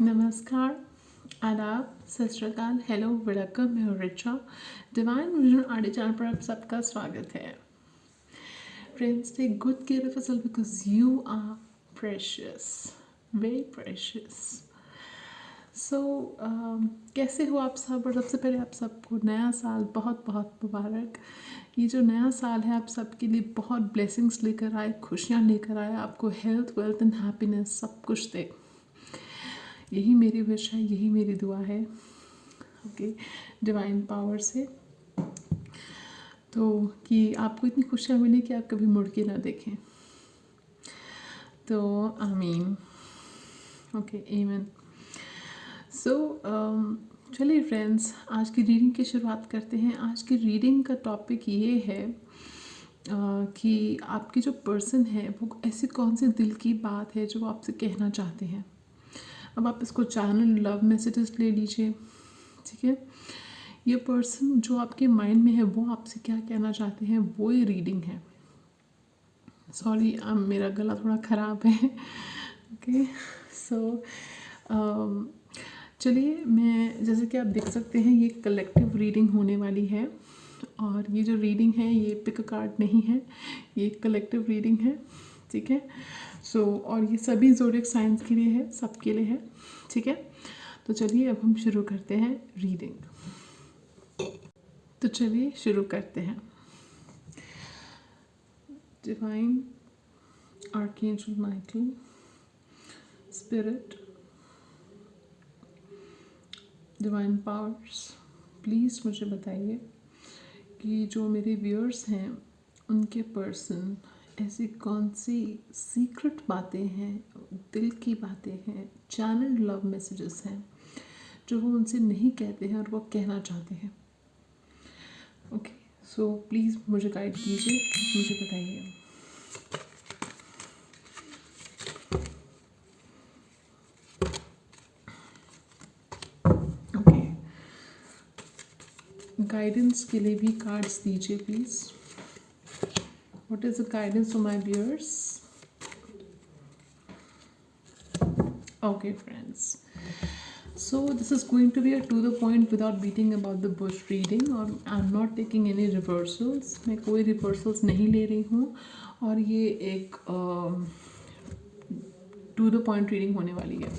नमस्कार, आदाब, सत श्री अकाल, हेलो, वेलकम, मैं हूँ रिचा। डिवाइन विजन आडे चैनल पर आप सबका स्वागत है। Friends, take good care of yourself because you are precious, very precious. So कैसे हो आप सब? और सबसे पहले आप सबको नया साल बहुत बहुत मुबारक। ये जो नया साल है आप सबके लिए बहुत ब्लेसिंग्स लेकर आए, खुशियाँ लेकर आए, आपको हेल्थ, वेल्थ एंड हैप्पीनेस सब कुछ दे। यही मेरी विश है, यही मेरी दुआ है, ओके, डिवाइन पावर से। तो कि आपको इतनी खुशियाँ मिले कि आप कभी मुड़ के ना देखें। तो आमीन, ओके, आमीन। सो चलिए फ्रेंड्स, आज की रीडिंग की शुरुआत करते हैं। आज की रीडिंग का टॉपिक ये है कि आपकी जो पर्सन है वो ऐसी कौन सी दिल की बात है जो वो आपसे कहना चाहते हैं। अब आप इसको चैनल लव मैसेजेस ले लीजिए, ठीक है। ये पर्सन जो आपके माइंड में है वो आपसे क्या कहना चाहते हैं, वो ये रीडिंग है। सॉरी, अब मेरा गला थोड़ा ख़राब है, ओके। सो चलिए, मैं जैसे कि आप देख सकते हैं ये कलेक्टिव रीडिंग होने वाली है। और ये जो रीडिंग है ये पिक कार्ड नहीं है, ये कलेक्टिव रीडिंग है, ठीक है। सो और ये सभी ज़ोडिएक साइंस के लिए है, सबके लिए है, ठीक है। तो चलिए अब हम शुरू करते हैं रीडिंग। तो चलिए शुरू करते हैं। Divine archangel Michael, spirit, divine powers, please मुझे बताइए कि जो मेरे व्यूअर्स हैं उनके पर्सन ऐसी कौन सी सीक्रेट बातें हैं, दिल की बातें हैं, चैनल लव मैसेजेस हैं जो वो उनसे नहीं कहते हैं और वो कहना चाहते हैं। ओके, सो प्लीज़ मुझे गाइड कीजिए, मुझे बताइए। ओके, गाइडेंस के लिए भी कार्ड्स दीजिए please. What is the guidance for my viewers? Okay, friends. So this is going to be a to the point without beating about the bush reading, और I'm not taking any reversals. मैं कोई reversals नहीं ले रही हूँ और ये एक to the point reading होने वाली है।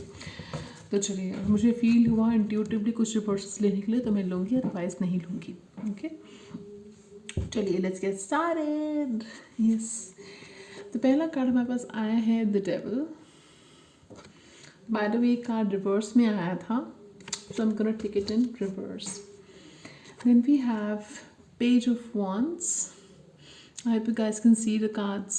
तो चलिए, मुझे फील हुआ इंट्यूटिवली कुछ reversals लेने के लिए तो मैं लूँगी, अदरवाइज नहीं लूँगी। ओके, चलिए लेट्स गेट स्टार्टेड। यस, तो पहला कार्ड हमारे पास आया है the devil. By the way card reverse में आया था, so I'm gonna take it in reverse. Then we have Page of Wands. I hope you guys can see the cards.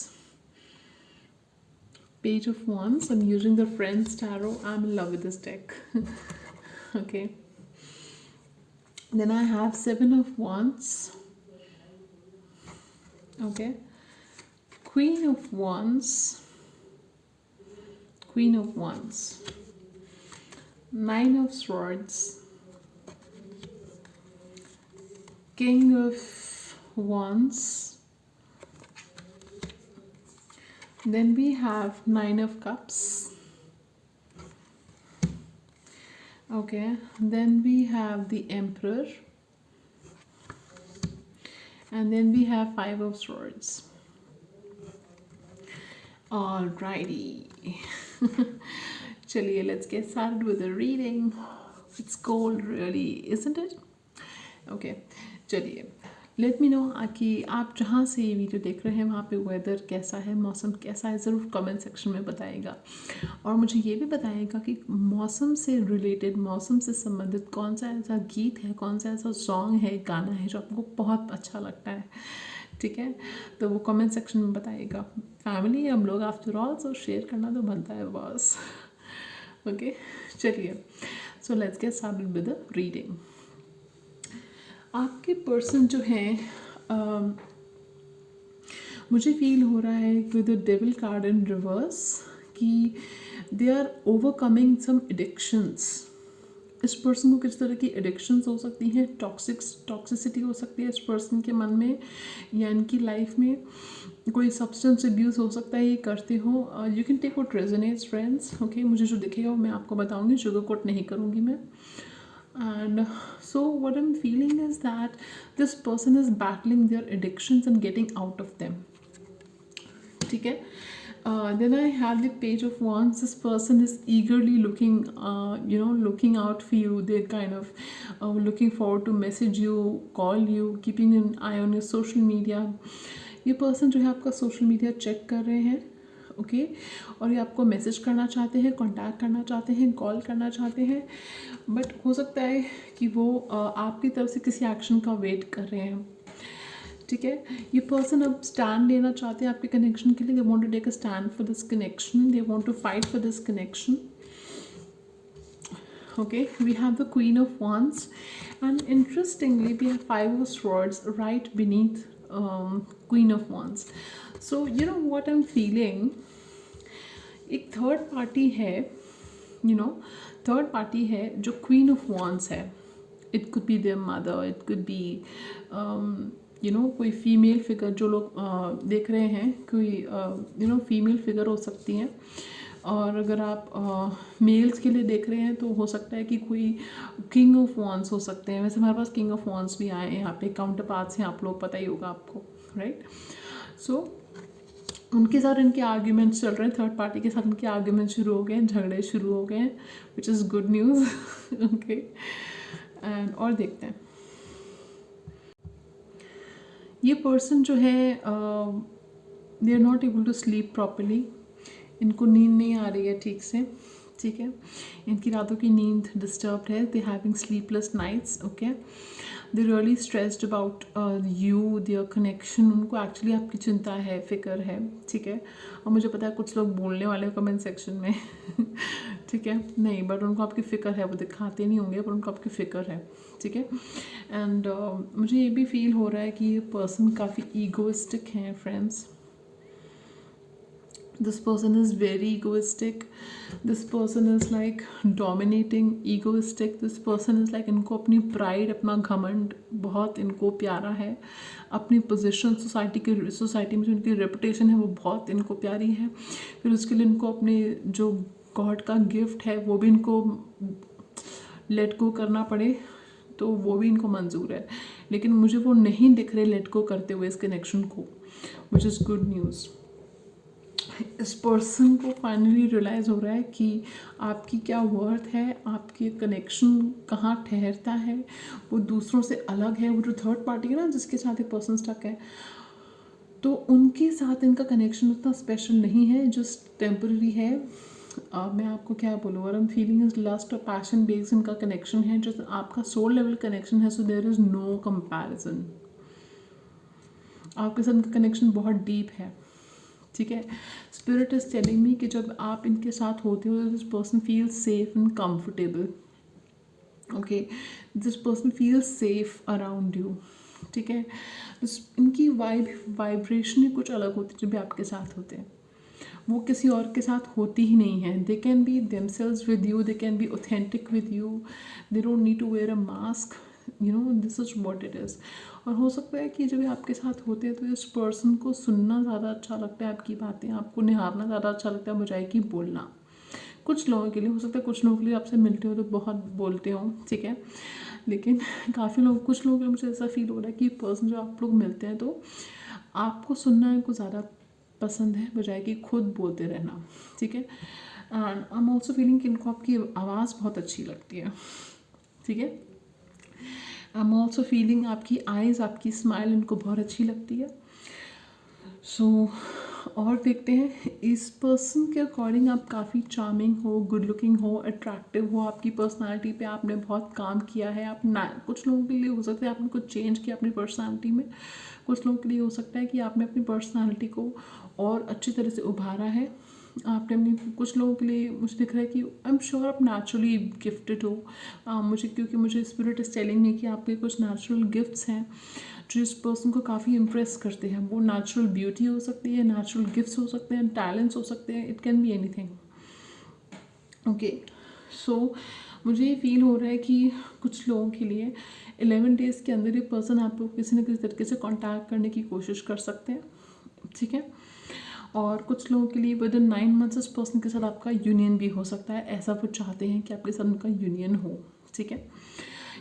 Page of Wands. I'm using the Friends Tarot. I'm in love with this deck. Okay. Then I have Seven of Wands. Okay. Queen of Wands. Queen of Wands. Nine of Swords. King of Wands. Then we have Nine of Cups. Okay, then we have the Emperor. And then we have Five of Swords. Alrighty. Chaliye, let's get started with the reading. It's cold really, isn't it? Okay, चलिए, let me know कि आप जहाँ से ये video देख रहे हैं वहाँ पे वेदर कैसा है, मौसम कैसा है, ज़रूर कमेंट सेक्शन में बताइएगा। और मुझे ये भी बताइएगा कि मौसम से रिलेटेड, मौसम से संबंधित कौन सा ऐसा गीत है, कौन सा ऐसा सॉन्ग है, गाना है जो आपको बहुत अच्छा लगता है, ठीक है। तो वो कमेंट सेक्शन में बताइएगा। फैमिली हम लोग आफ्टर ऑल, सो शेयर करना तो बनता है बॉस। ओके, चलिए, so let's get started with the reading. आपके पर्सन जो हैं, मुझे फील हो रहा है with the devil card in reverse कि they are overcoming some addictions. इस पर्सन को किस तरह की एडिक्शंस हो सकती हैं, टॉक्सिसिटी हो सकती है इस पर्सन के मन में या इनकी लाइफ में, कोई सब्सटेंस अब्यूज़ हो सकता है ये करते हो। You can take what resonates friends, okay. मुझे जो दिखेगा वो मैं आपको बताऊंगी, शुगर कोट नहीं करूँगी मैं। And so what I'm feeling is that this person is battling their addictions and getting out of them. ठीक है। Then I have the page of wands. This person is eagerly looking, looking out for you. They're kind of looking forward to message you, call you, keeping an eye on your social media. ये person जो है आपका social media check कर रहे हैं, okay, और ये आपको मैसेज करना चाहते हैं, कांटेक्ट करना चाहते हैं, कॉल करना चाहते हैं, बट हो सकता है कि वो आपकी तरफ से किसी एक्शन का वेट कर रहे हैं। ठीक है, ये पर्सन अब स्टैंड लेना चाहते हैं आपके कनेक्शन के लिए। They want to take a stand for this connection, they want to fight for this connection. Okay, we have the Queen of Wands, and interestingly we have Five of Swords right beneath Queen of Wands. So you know what I'm feeling, एक third party है, third party है जो queen of wands है। It could be there mother, it could be कोई female figure जो लोग देख रहे हैं, कोई फीमेल फिगर हो सकती हैं। और अगर आप मेल्स के लिए देख रहे हैं तो हो सकता है कि कोई किंग ऑफ वॉन्ड्स हो सकते हैं। वैसे हमारे पास किंग ऑफ वॉन्ड्स भी आए हैं यहाँ पे, काउंटर पार्ट्स हैं, आप लोग पता ही होगा आपको, राइट। सो उनके साथ इनके आर्ग्यूमेंट्स चल रहे हैं, थर्ड पार्टी के साथ इनके आर्ग्यूमेंट शुरू हो गए हैं, झगड़े शुरू हो गए हैं, which is good news, okay. And और देखते हैं, ये पर्सन जो है they are not able to sleep properly, इनको नींद नहीं आ रही है ठीक से, ठीक है, इनकी रातों की नींद डिस्टर्ब है, they having sleepless nights, okay. They really stressed about you, their connection, उनको एक्चुअली आपकी चिंता है, फिक्र है, ठीक है। और मुझे पता है कुछ लोग बोलने वाले हैं कमेंट सेक्शन में ठीक है, नहीं, बट उनको आपकी फ़िक्र है, वो दिखाते नहीं होंगे पर उनको आपकी फ़िक्र है, ठीक है। एंड मुझे ये भी फील हो रहा है कि ये पर्सन काफ़ी ईगोइस्टिक हैं friends. This person is very egoistic, this person is like dominating, egoistic, this person is like, इनको अपनी प्राइड, अपना घमंड बहुत इनको प्यारा है, अपनी पोजीशन सोसाइटी में जो इनकी रेपुटेशन है वो बहुत इनको प्यारी है। फिर उसके लिए इनको अपने जो गॉड का गिफ्ट है वो भी इनको लेट गो करना पड़े तो वो भी इनको मंजूर है, लेकिन मुझे वो नहीं दिख रहे लेट गो करते हुए इस कनेक्शन को, विच इज़ गुड न्यूज़। इस पर्सन को फाइनली रियलाइज़ हो रहा है कि आपकी क्या वर्थ है, आपकी कनेक्शन कहाँ ठहरता है, वो दूसरों से अलग है। वो जो थर्ड पार्टी है ना जिसके साथ ये पर्सन स्टक है, तो उनके साथ इनका कनेक्शन उतना स्पेशल नहीं है, जस्ट टेम्पररी है। मैं आपको क्या बोलूँ, और फीलिंग इज लस्ट और पैशन बेस्ड इनका कनेक्शन है, जो आपका सोल लेवल कनेक्शन है, so there is no comparison. आपके साथ इनका कनेक्शन बहुत डीप है, ठीक है। स्पिरिट इज टेलिंग मी कि जब आप इनके साथ होते हो this person feel safe and comfortable, okay, this person feel safe around you, ठीक है। इनकी वाइब्रेशन ही कुछ अलग होती है जब भी आपके साथ होते हैं, वो किसी और के साथ होती ही नहीं है। They can be themselves with you, they can be authentic with you, they don't need to wear a mask, this is what it is. और हो सकता है कि जब आपके साथ होते हैं तो इस पर्सन को सुनना ज़्यादा अच्छा लगता है, आपकी बातें आपको निहारना ज़्यादा अच्छा लगता है बजाय कि बोलना। कुछ लोगों के लिए हो सकता है, कुछ लोगों के लिए आपसे मिलते हो तो बहुत बोलते हो, ठीक है, लेकिन कुछ लोगों के लिए मुझे ऐसा फील हो रहा है कि पर्सन जो आप लोग मिलते हैं तो आपको सुनना इनको ज़्यादा पसंद है बजाय कि खुद बोलते रहना, ठीक है। And I am also feeling कि इनको आपकी आवाज़ बहुत अच्छी लगती है, ठीक है। आई एम ऑल्सो फीलिंग आपकी आइज़, आपकी स्माइल इनको बहुत अच्छी लगती है। सो और देखते हैं, इस पर्सन के अकॉर्डिंग आप काफ़ी चार्मिंग हो, गुड लुकिंग हो, अट्रैक्टिव हो, आपकी पर्सनालिटी पे आपने बहुत काम किया है। आप कुछ लोगों के लिए हो सकता है आपने कुछ चेंज किया अपनी पर्सनालिटी में, कुछ लोगों के लिए हो सकता है कि आपने अपनी पर्सनालिटी को और अच्छी तरह से उभारा है आपने अपनी। कुछ लोगों के लिए मुझे दिख रहा है कि आई एम श्योर आप नेचुरली गिफ्टेड हो, क्योंकि मुझे स्पिरिट इज टेलिंग मी कि आपके कुछ नेचुरल गिफ्ट्स हैं जो इस पर्सन को काफ़ी इम्प्रेस करते हैं। वो नेचुरल ब्यूटी हो सकती है, नेचुरल गिफ्ट्स हो सकते हैं, टैलेंट्स हो सकते हैं, it can be anything, okay. So मुझे ये फील हो रहा है कि कुछ लोगों के लिए 11 डेज़ के अंदर ये पर्सन आपको किसी न किसी तरीके से कांटेक्ट करने की कोशिश कर सकते हैं, ठीक है। और कुछ लोगों के लिए विद इन 9 मंथ्स इस पर्सन के साथ आपका यूनियन भी हो सकता है, ऐसा वो चाहते हैं कि आपके साथ उनका यूनियन हो, ठीक है।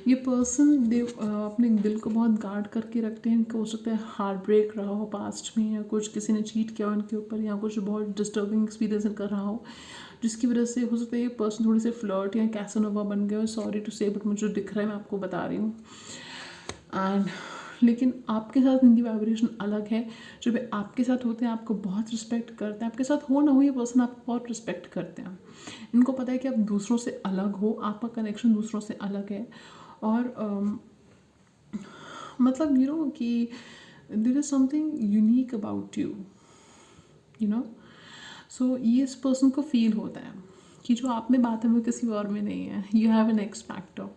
ये पर्सन अपने दिल को बहुत गार्ड करके रखते हैं। इनको हो सकता है हार्ट ब्रेक रहा हो पास्ट में, या कुछ किसी ने चीट किया हो उनके ऊपर, या कुछ बहुत डिस्टर्बिंग एक्सपीरियंस इनका रहा हो, जिसकी वजह से हो सकता है ये पर्सन थोड़ी से फ्लर्ट या कैसानोवा बन गया हो। सॉरी टू से, बट मुझे दिख रहा है, मैं आपको बता रही हूँ। एंड लेकिन आपके साथ इनकी वाइब्रेशन अलग है। जब ये आपके साथ होते हैं आपको बहुत रिस्पेक्ट करते हैं, आपके साथ हो ना हो ये पर्सन आपको बहुत रिस्पेक्ट करते हैं। इनको पता है कि आप दूसरों से अलग हो, आपका कनेक्शन दूसरों से अलग है। और मतलब यू नो कि there is something unique about you know. So ये इस पर्सन को फील होता है कि जो आप में बात है वो किसी और में नहीं है। You have an x factor,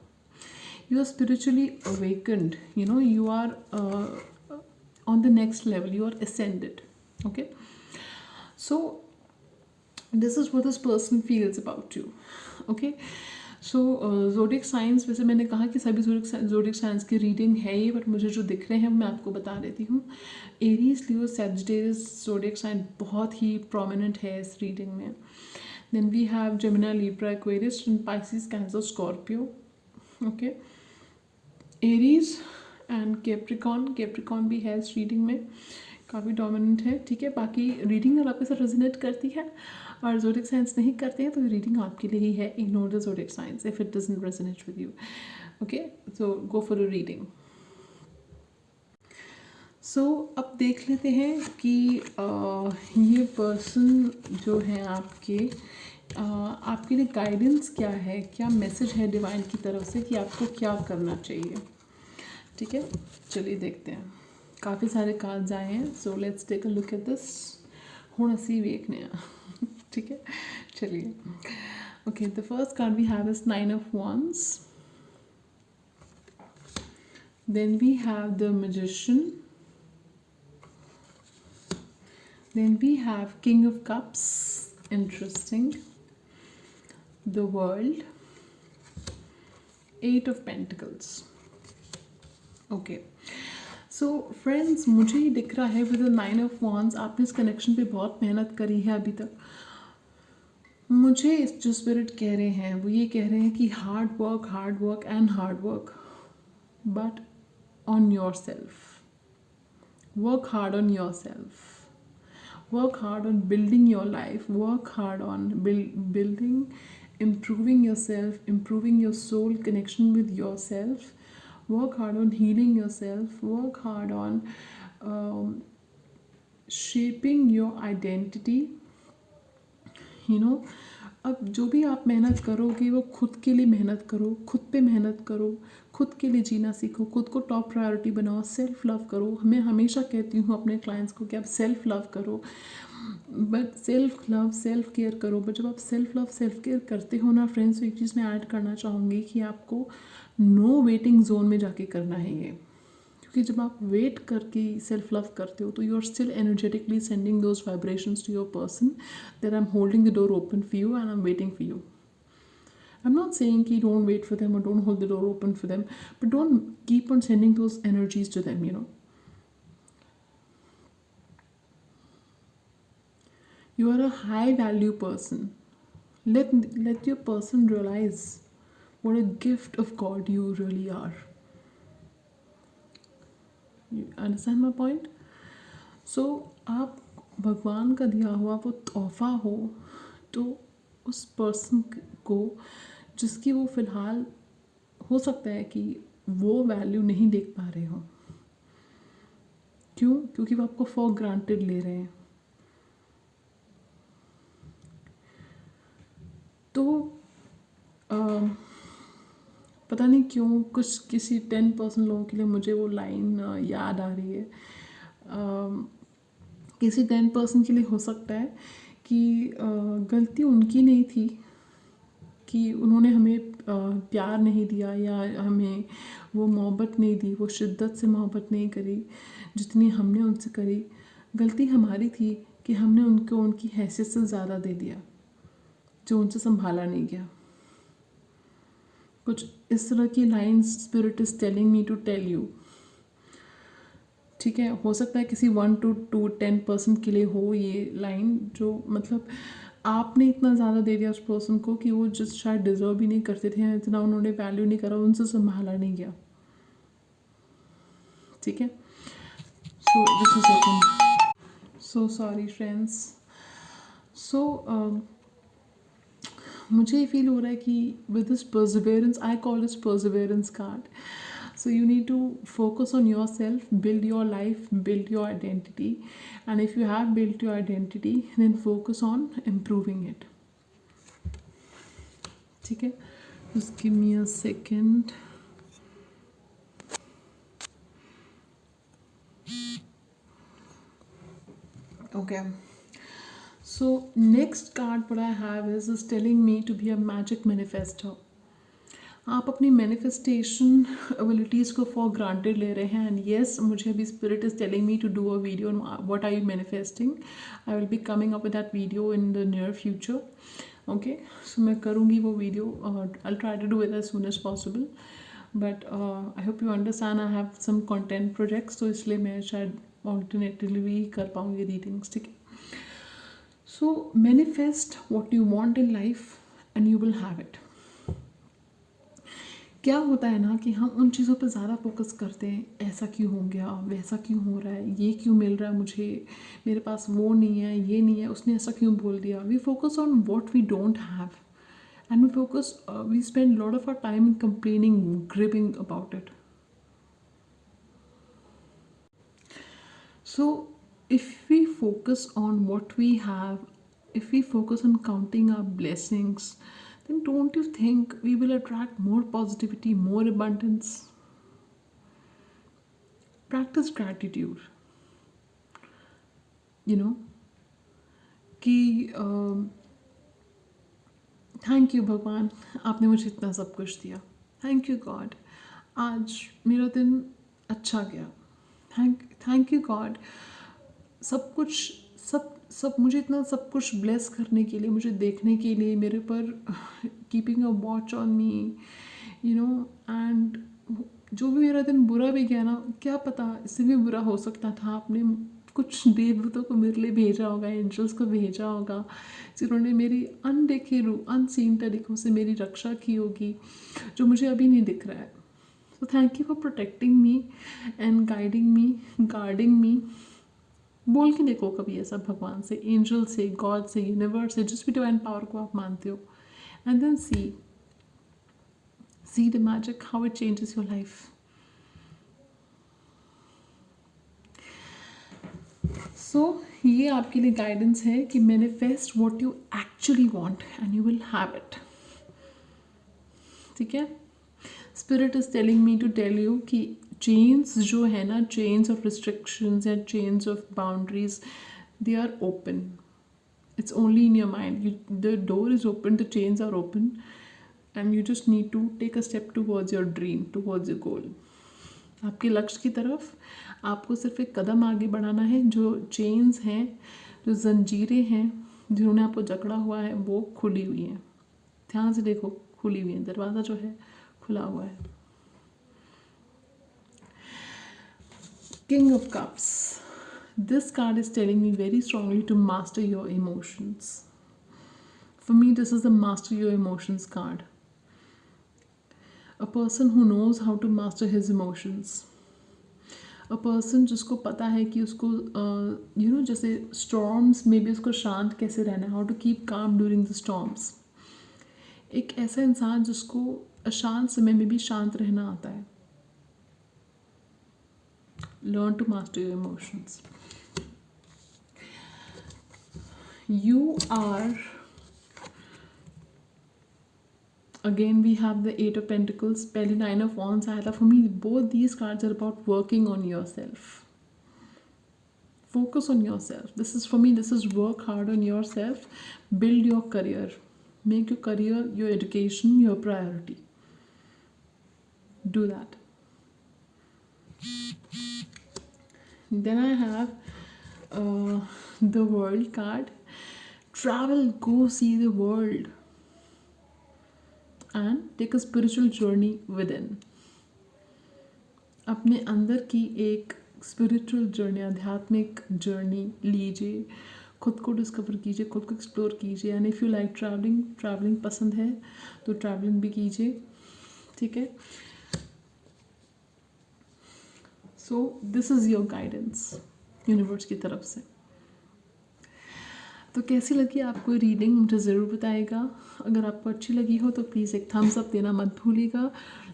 you are spiritually awakened, you are on the next level, you are ascended, okay. So this is what this person feels about you, okay. So zodiac science, वैसे मैंने कहा कि सभी zodiac science की reading है ये, but मुझे जो दिख रहे हैं मैं आपको बता देती हूँ। Aries, Leo, Sagittarius zodiac sign बहुत ही प्रोमिनेंट है इस रीडिंग में। Then we have Gemini, Libra, Aquarius, Pisces, Cancer, Scorpio, okay. Aries and Capricorn भी है इस रीडिंग में, काफ़ी डोमिनेंट है, ठीक है। बाकी रीडिंग अगर आपके साथ रेजोनेट करती है और ज़ोडिएक साइंस नहीं करते हैं तो रीडिंग आपके लिए ही है। Ignore the zodiac science if it doesn't resonate with you, okay. So go for a reading. So अब देख लेते हैं कि ये पर्सन जो है आपके लिए गाइडेंस क्या है, क्या मैसेज है डिवाइन की तरफ से कि आपको क्या करना चाहिए, ठीक है। चलिए देखते हैं। काफ़ी सारे कार्ड्स आए हैं, so let's take a look at this. हुण असी वेखने आ ठीक है, चलिए। Okay, the first card we have is 9 of wands, then we have the magician, then we have king of cups, interesting, the world, 8 of pentacles, okay. So friends, मुझे ही दिख रहा है विद द 9 ऑफ wands आपने इस connection पे बहुत मेहनत करी है अभी तक। मुझे जो स्पिरिट कह रहे हैं वो ये कह रहे हैं कि hard work and hard work, but on your self. Work hard on your self, work hard on building your life, work hard on building, improving yourself, improving your soul connection with yourself, work hard on healing yourself, work hard on shaping your identity, अब जो भी आप मेहनत करोगे वो खुद के लिए मेहनत करो, खुद पे मेहनत करो, खुद के लिए जीना सीखो, खुद को टॉप प्रायोरिटी बनाओ, सेल्फ लव करो। मैं हमेशा कहती हूँ अपने क्लाइंट्स को कि आप सेल्फ लव करो, but self love self care करो। बट जब आप सेल्फ लव सेल्फ केयर करते हो ना फ्रेंड्स, तो एक चीज़ मैं ऐड करना चाहूँगी कि आपको नो वेटिंग जोन में जाके करना है ये, क्योंकि जब आप वेट करके सेल्फ लव करते हो तो you are still energetically sending those vibrations to your person that I am holding the door open for you and I am waiting for you. I'm not saying ki don't wait for them or don't hold the door open for them, but don't keep on sending those energies to them, You are a high value person. Let your person realize what a gift of God you really are. You understand my point? So आप भगवान का दिया हुआ वो तोहफा हो, तो उस पर्सन को जिसकी वो फ़िलहाल हो सकता है कि वो वैल्यू नहीं देख पा रहे हो। क्यों? क्योंकि वो आपको फॉर ग्रांटेड ले रहे हैं। तो पता नहीं क्यों किसी 10% लोगों के लिए मुझे वो लाइन याद आ रही है। किसी 10% के लिए हो सकता है कि गलती उनकी नहीं थी कि उन्होंने हमें प्यार नहीं दिया या हमें वो मोहब्बत नहीं दी, वो शिद्दत से मोहब्बत नहीं करी जितनी हमने उनसे करी। गलती हमारी थी कि हमने उनको उनकी हैसियत से ज़्यादा दे दिया, जो उनसे संभाला नहीं गया। कुछ इस तरह की lines spirit is telling me to tell you. ठीक है, हो सकता है किसी 1 to 10% के लिए हो ये लाइन, जो मतलब आपने इतना ज़्यादा दे दिया उस पर्सन को कि वो जिस शायद डिजर्व भी नहीं करते थे, इतना उन्होंने वैल्यू नहीं करा, उनसे संभाला नहीं गया। ठीक है, so just a second, so sorry friends. So मुझे फील हो रहा है कि with this perseverance, I call this perseverance card, so you need to focus on yourself, build your life, build your identity, and if you have built your identity, then focus on improving it. ठीक है, just give me a second. Okay, so next card what I have is telling me to be a magic manifestor. आप अपनी manifestation abilities को for granted ले रहे हैं, and yes मुझे अभी spirit is telling me to do a video on what are you manifesting. I will be coming up with that video in the near future. Okay, so मैं करूँगी वो video, I try to do it as soon as possible, but I hope you understand I have some content projects, तो इसलिए मैं शायद alternatively भी कर पाऊँगी रीडिंग्स। ठीक है, so manifest what you want in life and you will have it. क्या होता है ना कि हम उन चीज़ों पर ज़्यादा फोकस करते हैं, ऐसा क्यों हो गया, वैसा क्यों हो रहा है, ये क्यों मिल रहा है मुझे, मेरे पास वो नहीं है, ये नहीं है, उसने ऐसा क्यों बोल दिया। We focus on what we don't have, and we spend lot of our time complaining, griping about it. So if we focus on what we have, if we focus on counting our blessings, then don't you think we will attract more positivity, more abundance? Practice gratitude, you know, कि thank you भगवान, आपने मुझे इतना सब कुछ दिया, thank you God, आज मेरा दिन अच्छा गया, थैंक यू गॉड, सब कुछ, सब सब मुझे इतना सब कुछ ब्लेस करने के लिए, मुझे देखने के लिए, मेरे पर keeping a watch on me, you know, and जो भी मेरा दिन बुरा भी गया ना, क्या पता इससे भी बुरा हो सकता था, आपने कुछ देवदूतों को मेरे लिए भेजा होगा, एंजल्स को भेजा होगा, जिन्होंने मेरी अनदेखे रूप, अनसीन तरीक़ों से मेरी रक्षा की होगी, जो मुझे अभी नहीं दिख रहा है। So thank you for protecting me and guiding me, guarding me. बोल के देखो कभी ऐसा भगवान से, एंजल से, गॉड से, यूनिवर्स से, जिस भी डिवाइन पावर को आप मानते हो, and then see the magic, how it changes your life. So ये आपके लिए गाइडेंस है कि manifest what you actually want and you will have it. ठीक है, spirit is telling me to tell you कि चेन्स जो है ना, चेन्स ऑफ रिस्ट्रिक्शंस या chains of boundaries, they are open, it's only in your mind. The door is open, the chains are open, and you just need to take a step towards your dream, towards your goal. आपके लक्ष्य की तरफ आपको सिर्फ एक कदम आगे बढ़ाना है। जो चेन्स हैं, जो जंजीरें हैं जिन्होंने आपको जकड़ा हुआ है, वो खुली हुई हैं। ध्यान से देखो, खुली हुई है, दरवाज़ा जो है खुला हुआ है। King of cups, this card is telling me very strongly to master your emotions. For me, this is the master your emotions card. A person who knows how to master his emotions. A person जिसको पता है कि उसको जैसे storms में भी उसको शांत कैसे रहना है, how to keep calm during the storms. एक ऐसा इंसान जिसको अशांत समय में भी शांत रहना आता है। Learn to master your emotions. You are, again we have the 8 of Pentacles, पहले 9 of Wands आया था। For me, both these cards are about working on yourself. Focus on yourself. This is, for me, this is work hard on yourself, build your career, make your career, your education your priority. Do that. Then I have the World card. Travel, go see the world. And take a spiritual journey within. अपने अंदर की एक spiritual journey, आध्यात्मिक journey लीजिए, खुद को discover कीजिए, खुद को एक्सप्लोर कीजिए। And if you like travelling, travelling पसंद है तो ट्रैवलिंग भी कीजिए, ठीक है। So this is your guidance universe की तरफ से। तो कैसी लगी आपको रीडिंग मुझे ज़रूर बताइएगा। अगर आपको अच्छी लगी हो तो प्लीज़ एक थम्स अप देना मत भूलिएगा,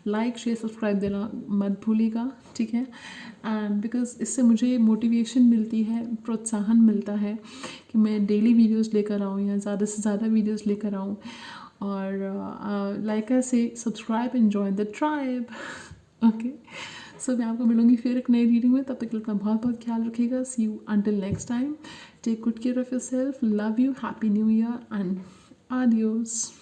लाइक शेयर सब्सक्राइब देना मत भूलिएगा, ठीक है। एंड बिकॉज इससे मुझे मोटिवेशन मिलती है, प्रोत्साहन मिलता है कि मैं डेली वीडियोस लेकर आऊँ या ज़्यादा से ज़्यादा वीडियोस लेकर आऊँ। और like I say subscribe and join the tribe. Okay, so मैं आपको मिलूंगी फिर एक नई रीडिंग में। तब तक के लिए अपना बहुत बहुत ख्याल रखिएगा। See you until next time. Take good care of yourself. Love you. Happy new year and adios.